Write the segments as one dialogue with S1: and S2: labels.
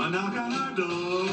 S1: a knock on our door.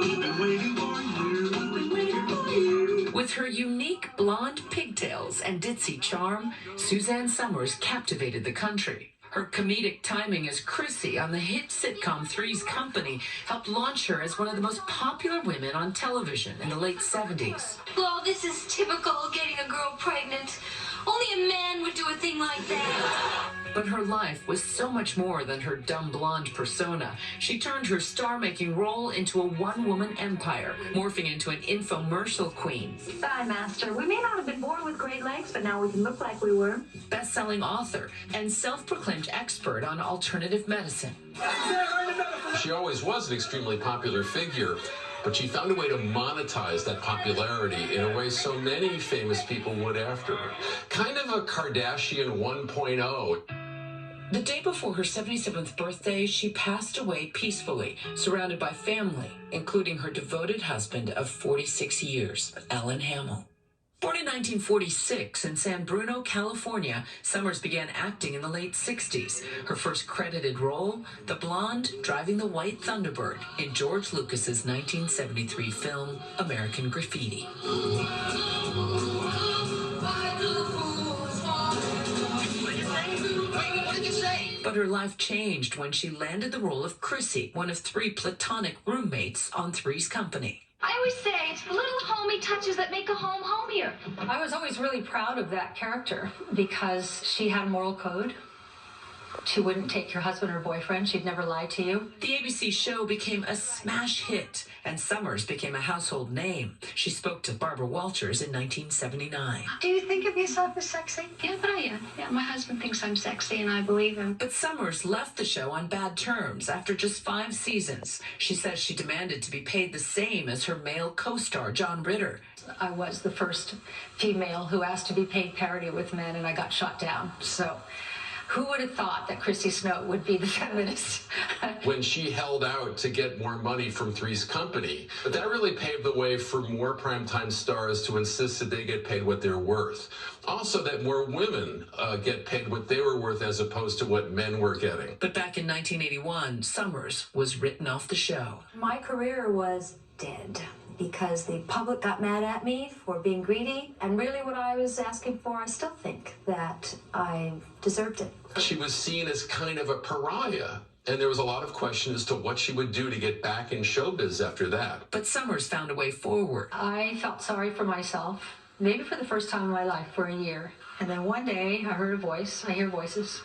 S1: We've been waiting for you. Been waiting for you.
S2: With her unique blonde pigtails and ditzy charm, Suzanne Summers captivated the country. Her comedic timing as Chrissy on the hit sitcom Three's Company helped launch her as one of the most popular women on television in the late 70s.
S3: Well, this is typical, getting a girl pregnant. Only a man would do a thing like that.
S2: But her life was so much more than her dumb blonde persona. She turned her star-making role into a one-woman empire, morphing into an infomercial queen.
S4: Thigh master, we may not have been born with great legs, but now we can look like we were.
S2: Best-selling author and self-proclaimed expert on alternative medicine.
S5: She always was an extremely popular figure, but she found a way to monetize that popularity in a way so many famous people would after her. Kind of a Kardashian 1.0.
S2: The day before her 77th birthday, she passed away peacefully, surrounded by family, including her devoted husband of 46 years, Alan Hamill. Born in 1946 in San Bruno, California, Summers began acting in the late 60s. Her first credited role, the blonde driving the white Thunderbird in George Lucas's 1973 film, American Graffiti. But her life changed when she landed the role of Chrissy, one of three platonic roommates on Three's Company.
S3: I always say it's the little homey touches that make a home homier.
S4: I was always really proud of that character because she had a moral code. She wouldn't take your husband or boyfriend. She'd never lie to you.
S2: The ABC show became a smash hit, and Summers became a household name. She spoke to Barbara Walters in 1979.
S4: Do you think of yourself as sexy?
S3: Yeah, but I am. Yeah, my husband thinks I'm sexy, and I believe him.
S2: But Summers left the show on bad terms after just 5 seasons. She says she demanded to be paid the same as her male co-star, John Ritter.
S4: I was the first female who asked to be paid parity with men, and I got shot down. So who would have thought that Chrissy Snow would be the feminist?
S5: When she held out to get more money from Three's Company, but that really paved the way for more primetime stars to insist that they get paid what they're worth. Also, that more women get paid what they were worth as opposed to what men were getting.
S2: But back in 1981, Summers was written off the show.
S4: My career was dead because the public got mad at me for being greedy, and really what I was asking for, I still think that I deserved it.
S5: She was seen as kind of a pariah, and there was a lot of question as to what she would do to get back in showbiz after that.
S2: But Summers found a way forward.
S4: I felt sorry for myself, maybe for the first time in my life, for a year. And then one day I heard a voice, I hear voices,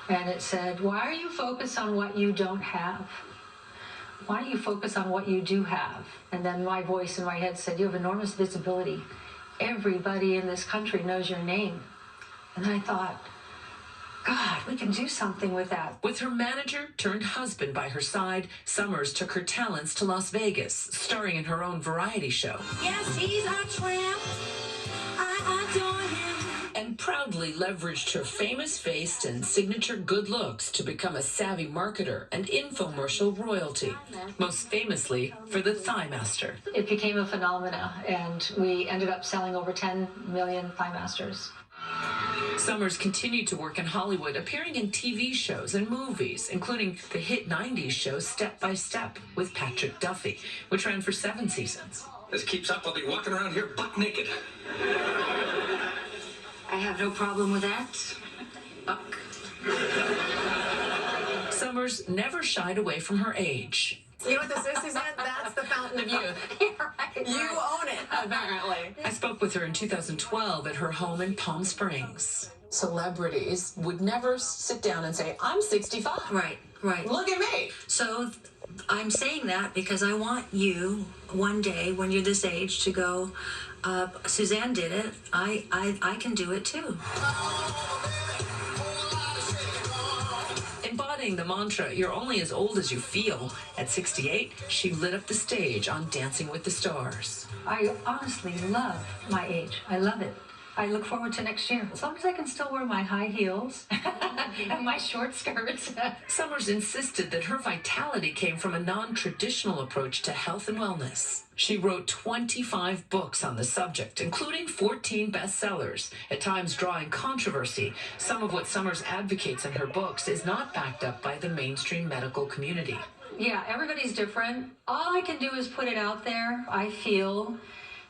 S4: and it said, why are you focused on what you don't have? Why don't you focus on what you do have? And then my voice in my head said, you have enormous visibility. Everybody in this country knows your name. And I thought, God, we can do something with that.
S2: With her manager turned husband by her side, Summers took her talents to Las Vegas, starring in her own variety show.
S3: Yes, he's our tramp. I adore him.
S2: And proudly leveraged her famous face and signature good looks to become a savvy marketer and infomercial royalty, most famously for the Thigh Master.
S4: It became a phenomenon, and we ended up selling over 10 million Thigh Masters.
S2: Summers continued to work in Hollywood, appearing in TV shows and movies, including the hit 90s show Step by Step with Patrick Duffy, which ran for 7 seasons.
S6: This keeps up, I'll be walking around here butt naked.
S3: I have no problem with that.
S2: Buck. Summers never shied away from her age.
S7: You know what this is, Suzanne? That's the fountain of youth.
S4: Right.
S7: You own it, apparently.
S2: I spoke with her in 2012 at her home in Palm Springs.
S7: Celebrities would never sit down and say, I'm 65.
S3: Right.
S7: Look at me.
S3: So I'm saying that because I want you one day when you're this age to go, Suzanne did it. I can do it too.
S2: Embodying the mantra, you're only as old as you feel, at 68, she lit up the stage on Dancing with the Stars.
S4: I honestly love my age. I love it. I look forward to next year. As long as I can still wear my high heels and my short skirts.
S2: Summers insisted that her vitality came from a non-traditional approach to health and wellness. She wrote 25 books on the subject, including 14 bestsellers, at times drawing controversy. Some of what Summers advocates in her books is not backed up by the mainstream medical community.
S4: Yeah, everybody's different. All I can do is put it out there. I feel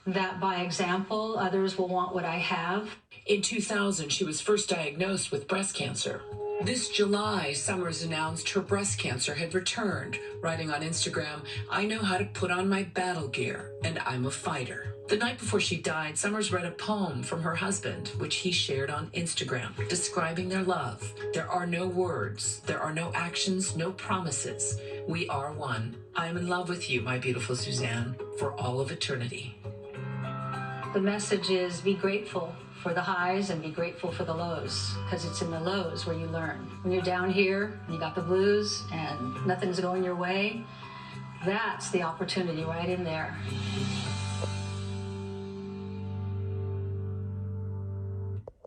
S4: that by example, others will want what I have.
S2: In 2000, she was first diagnosed with breast cancer. This July, Summers announced her breast cancer had returned, writing on Instagram, "I know how to put on my battle gear, and I'm a fighter." The night before she died, Summers read a poem from her husband, which he shared on Instagram, describing their love. "There are no words, there are no actions, no promises. We are one. I am in love with you, my beautiful Suzanne, for all of eternity."
S4: The message is be grateful for the highs and be grateful for the lows, because it's in the lows where you learn. When you're down here, you got the blues and nothing's going your way, that's the opportunity right in there.